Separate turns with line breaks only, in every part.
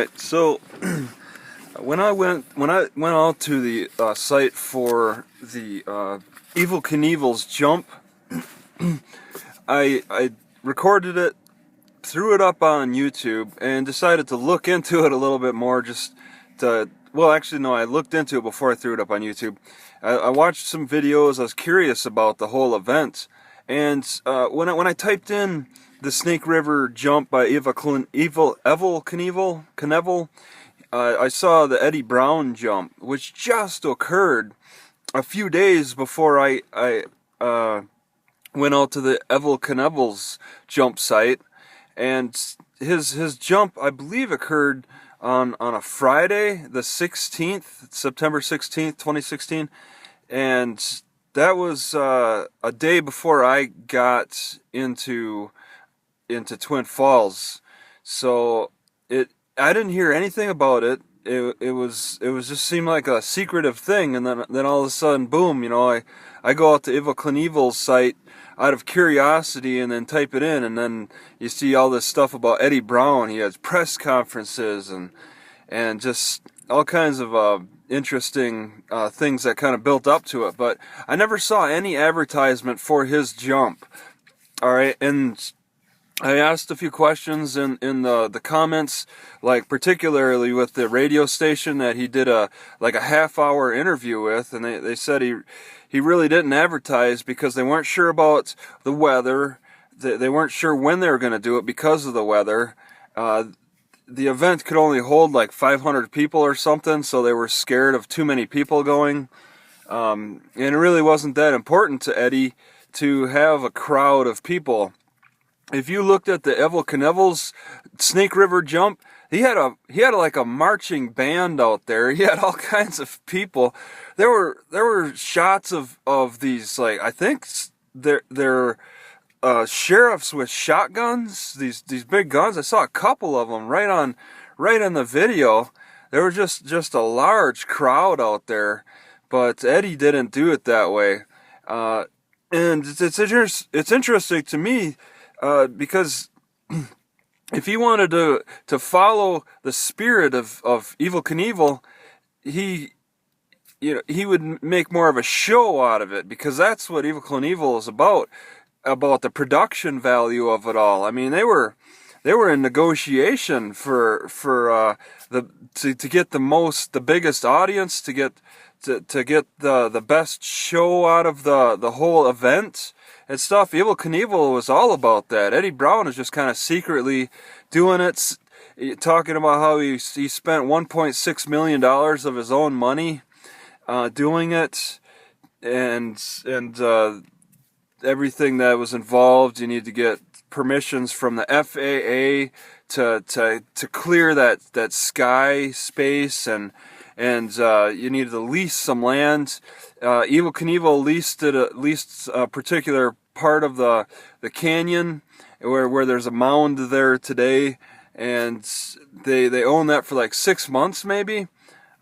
Alright, so when I went out to the site for the Evel Knievel's jump, I recorded it, threw it up on YouTube, and decided to look into it a little bit more. Well, actually, no, I looked into it before I threw it up on YouTube. I watched some videos. I was curious about the whole event, and when I typed in the Snake River jump by Evel Kneivel, I saw the Eddie Braun jump, which just occurred a few days before I went out to the Evel Kneivel's jump site, and his jump, I believe, occurred on a Friday, the 16th, September 16th, 2016, and that was a day before I got into Twin Falls. So I didn't hear anything about it. It was just seemed like a secretive thing, and then all of a sudden, boom! I go out to Evel Kneivel's site out of curiosity, and then type it in, and then you see all this stuff about Eddie Braun. He has press conferences and just all kinds of interesting things that kind of built up to it. But I never saw any advertisement for his jump. All right, and I asked a few questions in the comments, like particularly with the radio station that he did a half-hour interview with, and they said he really didn't advertise because they weren't sure about the weather. They weren't sure when they were going to do it because of the weather. The event could only hold like 500 people or something, so they were scared of too many people going. And it really wasn't that important to Eddie to have a crowd of people. If you looked at the Evel Kneivel's Snake River jump, he had like a marching band out there. He had all kinds of people. There were shots of these, like, I think they're sheriffs with shotguns, these big guns. I saw a couple of them right in the video. There was just a large crowd out there, but Eddie didn't do it that way. And it's interesting to me. Because if he wanted to follow the spirit of Evel Kneivel, he would make more of a show out of it, because that's what Evel Kneivel is about the production value of it all. I mean, they were in negotiation to get the biggest audience, to get the best show out of the whole event and stuff. Evel Kneivel was all about that. Eddie Braun is just kind of secretly doing it, talking about how he spent $1.6 million of his own money doing it, and everything that was involved. You need to get permissions from the FAA to clear that sky space, and you needed to lease some land. Evel Kneivel leased a particular part of the canyon where there's a mound there today, and they own that for like 6 months maybe,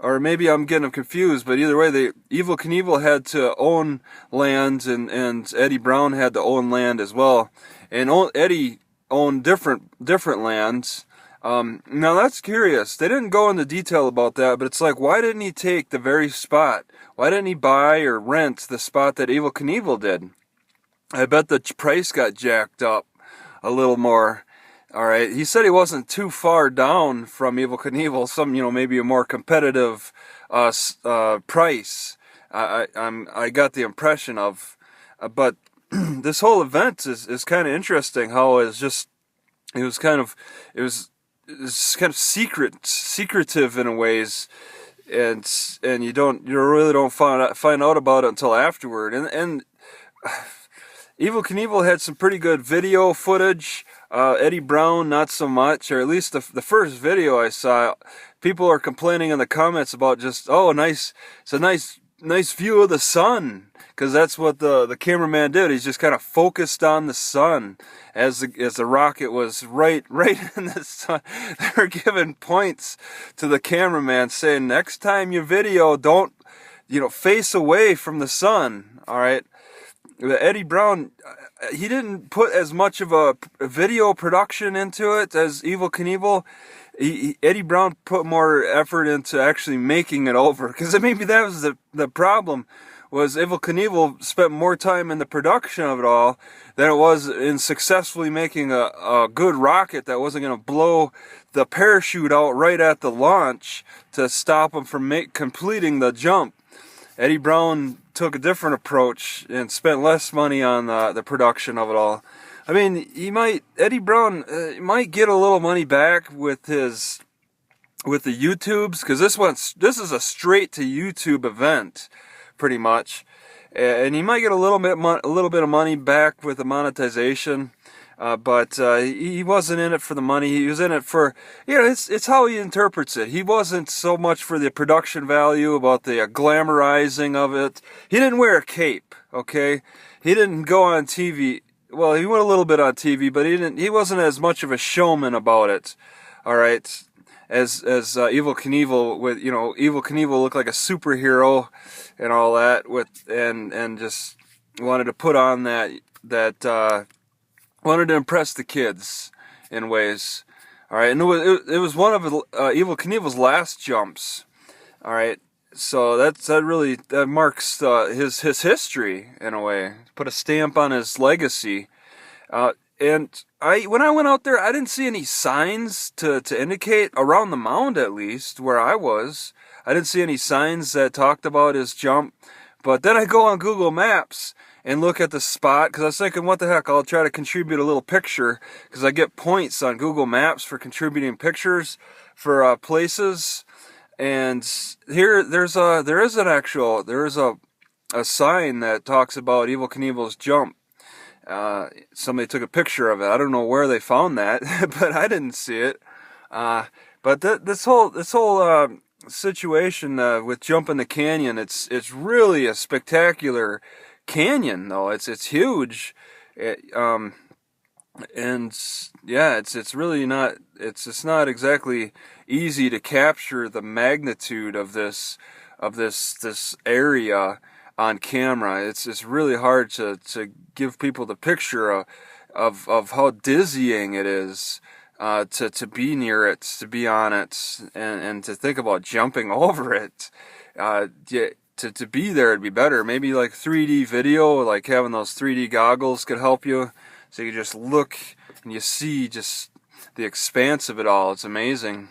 or maybe I'm getting them confused. But either way, Evel Kneivel had to own land, and Eddie Braun had to own land as well, and Eddie owned different lands. Now that's curious. They didn't go into detail about that, but it's like, why didn't he take the very spot? Why didn't he buy or rent the spot that Evel Kneivel did? I bet the price got jacked up a little more. All right, he said he wasn't too far down from Evel Kneivel. Maybe a more competitive price. I got the impression of, but this whole event is kind of interesting. How it's kind of secretive in a ways, and you really don't find out about it until afterward. And Evel Kneivel had some pretty good video footage. Eddie Braun, not so much, or at least the first video I saw. People are complaining in the comments about just, it's a nice view of the sun, because that's what the cameraman did. He's just kind of focused on the sun as the rocket was right in the sun. They were giving points to the cameraman, saying, next time you video, don't face away from the sun. All right. Eddie Braun, he didn't put as much of a video production into it as Evel Kneivel. Eddie Braun put more effort into actually making it over, because maybe that was the problem. Was Evel Kneivel spent more time in the production of it all than it was in successfully making a good rocket that wasn't going to blow the parachute out right at the launch to stop him from completing the jump. Eddie Braun took a different approach and spent less money on the production of it all. I mean, Eddie Braun might get a little money back with the YouTubes, because this is a straight to YouTube event, pretty much, and he might get a little bit of money back with the monetization, but he wasn't in it for the money. He was in it for, it's how he interprets it. He wasn't so much for the production value, about the glamorizing of it. He didn't wear a cape, okay? He didn't go on TV. Well, he went a little bit on TV, but he wasn't as much of a showman about it. All right, as Evel Kneivel, with Evel Kneivel looked like a superhero and all that, and just wanted to put on that wanted to impress the kids in ways. All right, and it was one of Evel Kneivel's last jumps. All right. So that marks his history in a way, put a stamp on his legacy. And when I went out there, I didn't see any signs to indicate, around the mound at least, where I was. I didn't see any signs that talked about his jump. But then I go on Google Maps and look at the spot, because I was thinking, what the heck, I'll try to contribute a little picture, because I get points on Google Maps for contributing pictures for places. And here there is a sign that talks about Evel Kneivel's jump. Somebody took a picture of it. I don't know where they found that, but I didn't see it. But this whole situation with jumping the canyon, it's really a spectacular canyon, though. It's huge. And yeah, it's really not. It's not exactly easy to capture the magnitude of this area on camera. It's really hard to give people the picture of how dizzying it is to be near it, to be on it, and to think about jumping over it. To be there would be better. Maybe like 3D video, like having those 3D goggles could help you, so you just look and you see just the expanse of it all. It's amazing.